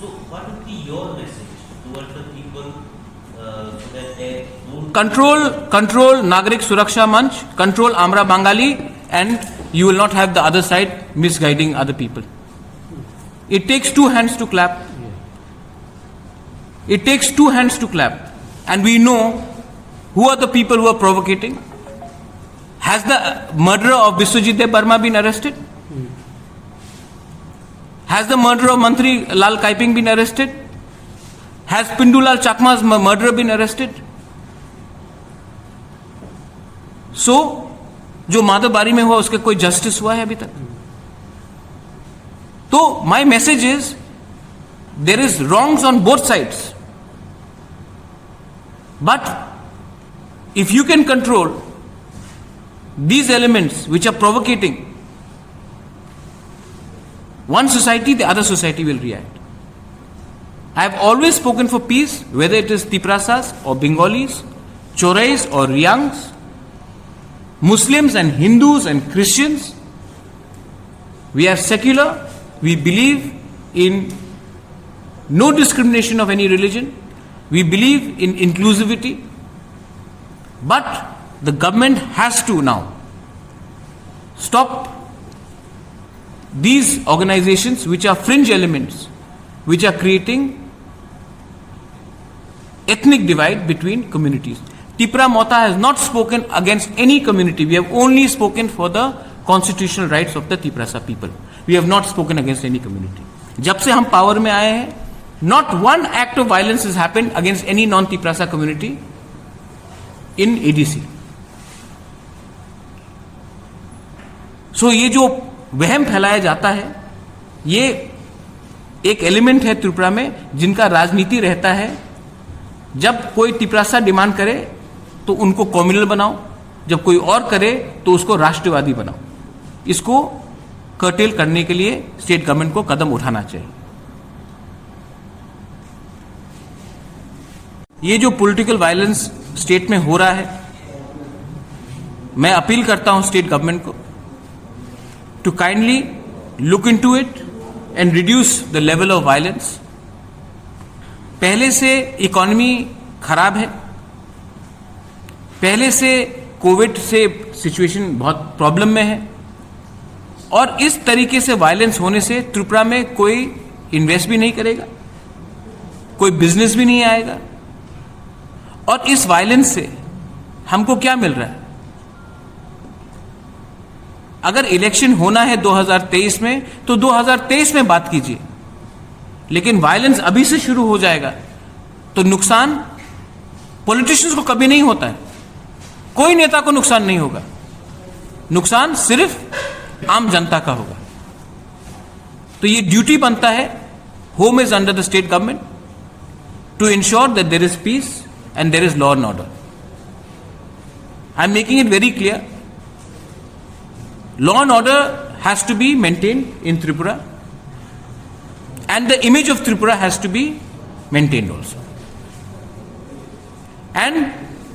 So what would be your message towards the people so that they don't control Nagarik Suraksha Manch, control Amra Bangali, and you will not have the other side misguiding other people. It takes two hands to clap. It takes two hands to clap. And we know who are the people who are provocating. Has the murderer of Biswajit Dev Burma been arrested? Has the murderer of Mantri Lal Kaiping been arrested? Has Pindulal Chakma's murderer been arrested? So, जो माधवबारी में हुआ उसका कोई justice हुआ है अभी तक? तो my message is, there is wrongs on both sides. But if you can control these elements which are provocating one society, the other society will react. I have always spoken for peace, whether it is Tiprasas or Bengalis, Chorais or Riangs, Muslims and Hindus and Christians. We are secular. We believe in no discrimination of any religion. We believe in inclusivity. But the government has to now stop these organizations which are fringe elements, which are creating ethnic divide between communities. Tipra Mota has not spoken against any community. We have only spoken for the constitutional rights of the Tiprasa people. We have not spoken against any community. जब से हम power में आए हैं, not one act of violence has happened against any non-Tiprasa community in ADC. So ये जो वहम फैलाया जाता है, ये एक एलिमेंट है त्रिपुरा में जिनका राजनीति रहता है. जब कोई तिपरासा डिमांड करे तो उनको कम्युनल बनाओ, जब कोई और करे तो उसको राष्ट्रवादी बनाओ. इसको कर्टेल करने के लिए स्टेट गवर्नमेंट को कदम उठाना चाहिए. ये जो पॉलिटिकल वायलेंस स्टेट में हो रहा है, मैं अपील करता हूं स्टेट गवर्नमेंट को to kindly look into it and reduce the level of violence. पहले से इकोनॉमी खराब है, पहले से कोविड से सिचुएशन बहुत प्रॉब्लम में है, और इस तरीके से वायलेंस होने से त्रिपुरा में कोई इन्वेस्ट भी नहीं करेगा, कोई बिजनेस भी नहीं आएगा. और इस वायलेंस से हमको क्या मिल रहा है? अगर इलेक्शन होना है 2023 में तो 2023 में बात कीजिए, लेकिन वायलेंस अभी से शुरू हो जाएगा तो नुकसान पॉलिटिशियंस को कभी नहीं होता है, कोई नेता को नुकसान नहीं होगा, नुकसान सिर्फ आम जनता का होगा. तो ये ड्यूटी बनता है, home is under the state government to ensure that there is peace and there is law and order. I am making it very clear. Law and order has to be maintained in Tripura, and the image of Tripura has to be maintained also. And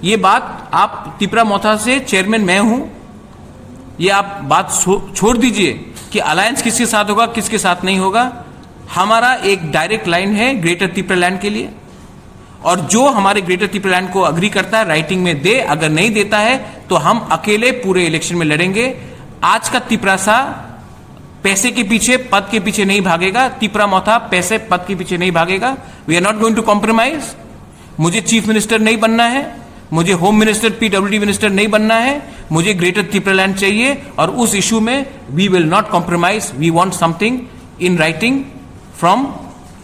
ये बात आप त्रिपुरा मोथा से chairman मैं हूं, ये आप बात छोड़ दीजिए कि अलायंस किसके साथ होगा किसके साथ नहीं होगा. हमारा एक डायरेक्ट लाइन है ग्रेटर त्रिपुरा लैंड के लिए, और जो हमारे ग्रेटर त्रिपुरा लैंड को अग्री करता है राइटिंग में दे, अगर नहीं देता है तो हम अकेले पूरे इलेक्शन में लड़ेंगे. आज का तिपरासा पैसे के पीछे पद के पीछे नहीं भागेगा, त्रिपुरा मोथा पैसे पद के पीछे नहीं भागेगा. We are not going to compromise. मुझे चीफ मिनिस्टर नहीं बनना है, मुझे होम मिनिस्टर पीडब्ल्यूडी मिनिस्टर नहीं बनना है, मुझे ग्रेटर त्रिपुरा लैंड चाहिए, और उस इशू में we will not compromise. We want something in writing from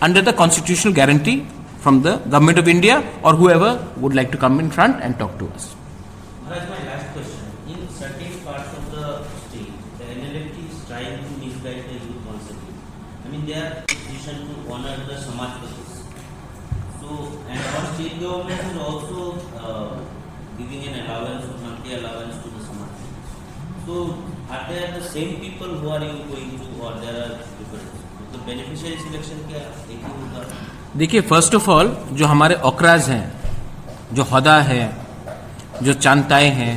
under the constitutional guarantee from the government of India or whoever would like to come in front and talk to us. Maharaj, my last question. In certain parts of the state, the NLFT is trying to misguide the youth once again. I mean, they are position to honor the Samajwatis. So, and our state government is also giving an allowance, monthly allowance to the Samajwatis. So, are there the same people who are you going to, or there are different? The beneficiary selection क्या एक ही होगा? देखिए, first of all जो हमारे ओकराज हैं, जो हदा है, जो चांताए हैं,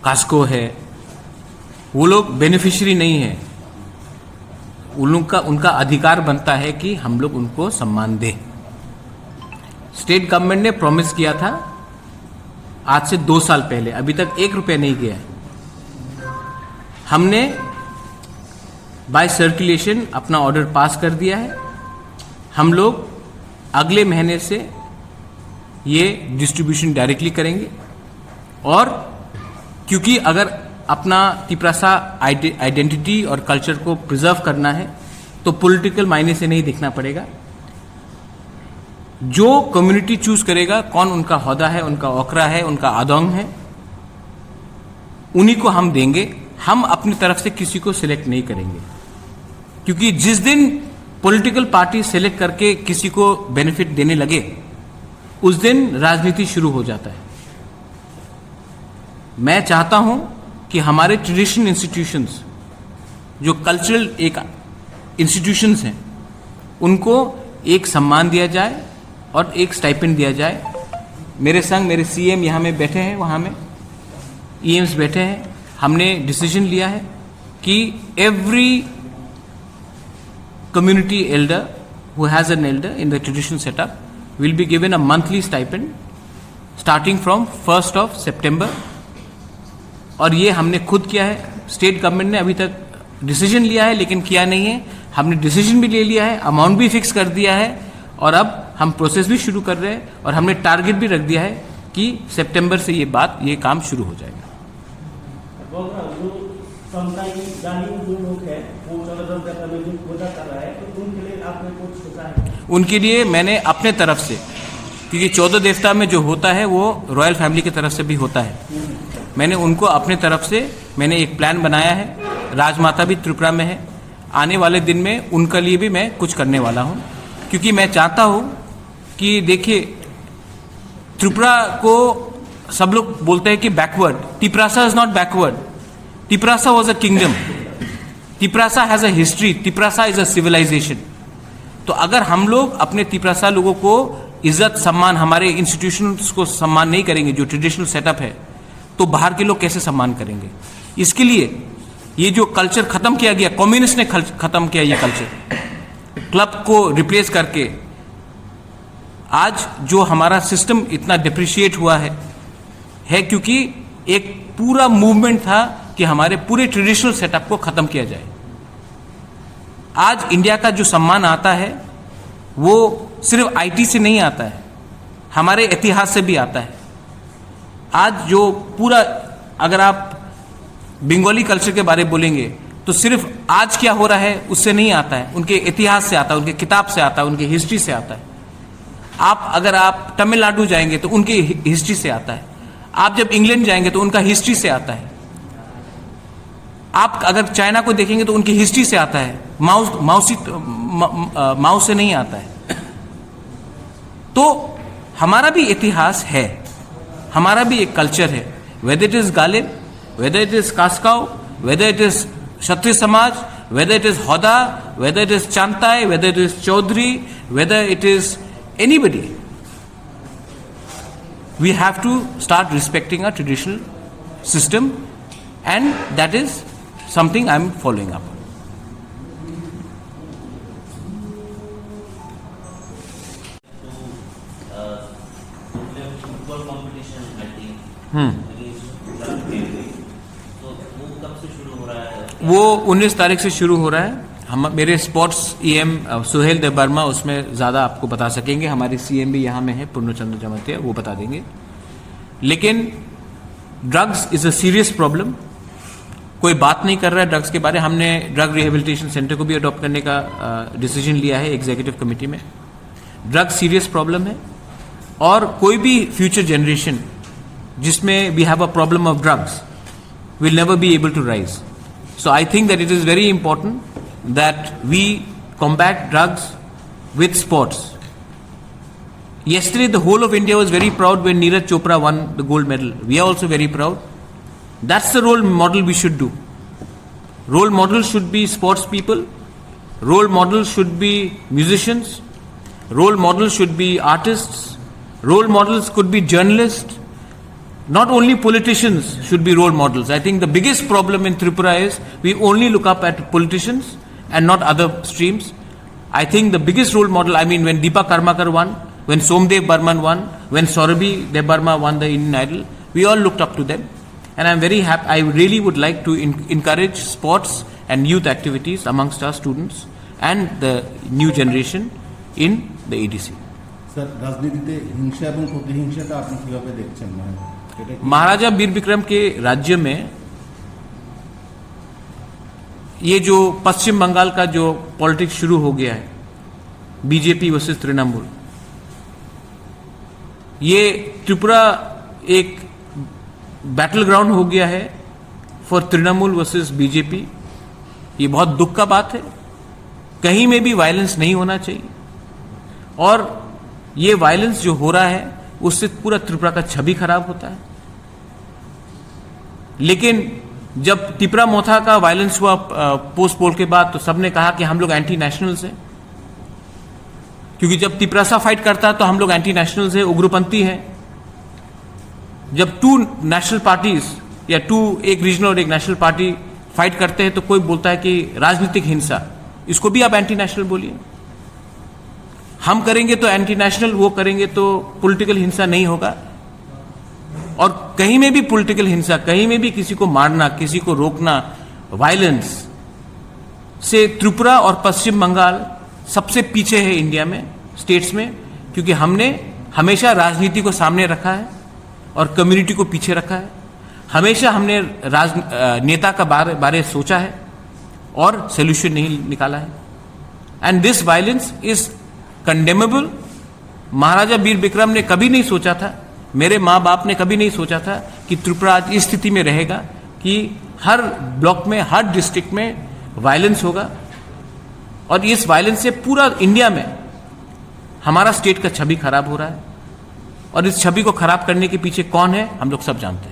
कास्को है, वो लोग बेनिफिशियरी नहीं है. उनका अधिकार बनता है कि हम लोग उनको सम्मान दें। स्टेट गवर्नमेंट ने प्रॉमिस किया था आज से 2 साल पहले, अभी तक 1 रुपया नहीं गया है। हमने बाय सर्कुलेशन अपना ऑर्डर पास कर दिया है। हम लोग अगले महीने से ये डिस्ट्रीब्यूशन डायरेक्टली करेंगे, और क्योंकि अगर अपना तिपरासा आइडेंटिटी और कल्चर को प्रिजर्व करना है तो पॉलिटिकल मायने से नहीं देखना पड़ेगा। जो कम्युनिटी चूज करेगा, कौन उनका होदा है, उनका ओकरा है, उनका आदोंग है, उन्हीं को हम देंगे। हम अपनी तरफ से किसी को सिलेक्ट नहीं करेंगे, क्योंकि जिस दिन पॉलिटिकल पार्टी सिलेक्ट करके किसी को बेनिफिट देने लगे उस दिन राजनीति शुरू हो जाता है। मैं चाहता हूं कि हमारे ट्रेडिशनल इंस्टीट्यूशंस, जो कल्चरल एक इंस्टीट्यूशंस हैं, उनको एक सम्मान दिया जाए और एक स्टाइपेंड दिया जाए। मेरे संग मेरे सीएम यहाँ में बैठे हैं, वहाँ में ईएम्स बैठे हैं। हमने डिसीजन लिया है कि every community elder who has an elder in the traditional setup will be given a monthly stipend starting from 1st of September। और ये हमने खुद किया है। स्टेट गवर्नमेंट ने अभी तक डिसीजन लिया है लेकिन किया नहीं है। हमने डिसीजन भी ले लिया है, अमाउंट भी फिक्स कर दिया है, और अब हम प्रोसेस भी शुरू कर रहे हैं, और हमने टारगेट भी रख दिया है कि सितंबर से ये काम शुरू हो जाएगा। उनके लिए मैंने अपने तरफ से, क्योंकि 14 देवता में जो होता है वो रॉयल फैमिली की तरफ से भी होता है, मैंने उनको अपने तरफ से मैंने एक प्लान बनाया है। राजमाता भी त्रिपुरा में है, आने वाले दिन में उनके लिए भी मैं कुछ करने वाला हूँ, क्योंकि मैं चाहता हूँ कि देखिए, त्रिपुरा को सब लोग बोलते हैं कि backward. Tiprasa is not backward. Tiprasa was a kingdom. Tiprasa has a history. Tiprasa is a civilisation. तो अगर हम लोग अपने तिपरासा लोगों को इज्जत सम्मान, हमारे इंस्टीट्यूशंस को सम्मान नहीं करेंगे, जो ट्रेडिशनल सेटअप है, तो बाहर के लोग कैसे सम्मान करेंगे? इसके लिए ये जो कल्चर खत्म किया गया, कम्युनिस्ट ने खत्म किया ये कल्चर, क्लब को रिप्लेस करके आज जो हमारा सिस्टम इतना डिप्रिशिएट हुआ है क्योंकि एक पूरा मूवमेंट था कि हमारे पूरे ट्रेडिशनल सेटअप को खत्म किया जाए। आज इंडिया का जो सम्मान आता है वो सिर्फ आईटी से नहीं आता है, हमारे इतिहास से भी आता है। आज जो पूरा, अगर आप बंगाली कल्चर के बारे में बोलेंगे तो सिर्फ आज क्या हो रहा है उससे नहीं आता है, उनके इतिहास से आता है, उनके किताब से आता है, उनकी हिस्ट्री से आता है। अगर आप तमिलनाडु जाएंगे तो उनकी हिस्ट्री से आता है। आप जब इंग्लैंड जाएंगे तो उनका हिस्ट्री से आता है। आप अगर चाइना को देखेंगे तो उनकी हिस्ट्री से आता है, माओ से नहीं आता है। तो हमारा भी इतिहास है, हमारा भी एक कल्चर है। Whether it is Ghalib, whether it is कास्काओ, whether it is Kshatriya samaj, whether it is होदा, वेदर इट इज चांताई, whether it is Chaudhary, whether it is anybody, we have to start respecting our traditional system, and that is something I'm following up. Football competition तो वो कब से शुरू हो रहा है? वो 19 तारीख से शुरू हो रहा है। हम मेरे स्पोर्ट्स ईएम सुहेल देव वर्मा उसमें ज़्यादा आपको बता सकेंगे। हमारे सीएम भी यहाँ में है, पूर्णचंद्र जमतिया, वो बता देंगे। लेकिन drugs is a serious problem. कोई बात नहीं कर रहा है ड्रग्स के बारे। हमने ड्रग रिहेबिलिटेशन सेंटर को भी अडॉप्ट करने का डिसीजन लिया है एग्जीक्यूटिव कमेटी में। ड्रग्स सीरियस प्रॉब्लम है, और कोई भी फ्यूचर जनरेशन जिसमें we have a problem of drugs will never be able to rise. So I think that it is very important that we combat drugs with sports. Yesterday, the whole of India was very proud when Neeraj Chopra won the gold medal. We are also very proud. That's the role model we should do. Role models should be sports people. Role models should be musicians. Role models should be artists. Role models could be journalists. Not only politicians should be role models. I think the biggest problem in Tripura is we only look up at politicians and not other streams. I think the biggest role model, I mean, when Deepa Karmakar won, when Somdev Burman won, when Saurabhi Debarma won the Indian Idol, we all looked up to them. And I'm very happy. I really would like to encourage sports and youth activities amongst our students and the new generation in the EDC. Sir, রাজনীতিতে হিংসা এবং প্রতিহিংসাটা আপনি কিভাবে দেখছেন? মানে এটা কি महाराजा वीर विक्रम के राज्य में ये जो पश्चिम बंगाल का जो पॉलिटिक्स शुरू हो गया है, बीजेपी वर्सेस तृणमूल, ये त्रिपुरा एक बैटल ग्राउंड हो गया है फॉर तृणमूल वर्सेस बीजेपी. ये बहुत दुख का बात है. कहीं में भी वायलेंस नहीं होना चाहिए, और ये वायलेंस जो हो रहा है उससे पूरा त्रिपुरा का छवि खराब होता है. लेकिन जब तिपरा मोथा का वायलेंस हुआ पोस्ट पोल के बाद, तो सबने कहा कि हम लोग एंटी नेशनल्स हैं, क्योंकि जब तिपरासा फाइट करता है तो हम लोग एंटी नेशनल्स हैं, उग्रपंथी हैं. जब टू नेशनल पार्टीज या एक रीजनल और एक नेशनल पार्टी फाइट करते हैं तो कोई बोलता है कि राजनीतिक हिंसा, इसको भी आप एंटी नेशनल बोलिए. हम करेंगे तो एंटी नेशनल, वो करेंगे तो पॉलिटिकल हिंसा नहीं होगा. और कहीं में भी पॉलिटिकल हिंसा, कहीं में भी किसी को मारना, किसी को रोकना, वायलेंस से त्रिपुरा और पश्चिम बंगाल सबसे पीछे है इंडिया में, स्टेट्स में, क्योंकि हमने हमेशा राजनीति को सामने रखा है और कम्युनिटी को पीछे रखा है. हमेशा हमने नेता का बारे सोचा है और सोल्यूशन नहीं निकाला है. And this violence is condemnable. Maharaja Veer Vikram ने कभी नहीं सोचा था, मेरे माँ बाप ने कभी नहीं सोचा था कि त्रिपुरा आज इस स्थिति में रहेगा कि हर ब्लॉक में, हर डिस्ट्रिक्ट में वायलेंस होगा. और इस वायलेंस से पूरा इंडिया में हमारा स्टेट का छवि खराब हो रहा है. और इस छवि को खराब करने के पीछे कौन है, हम लोग सब जानते हैं.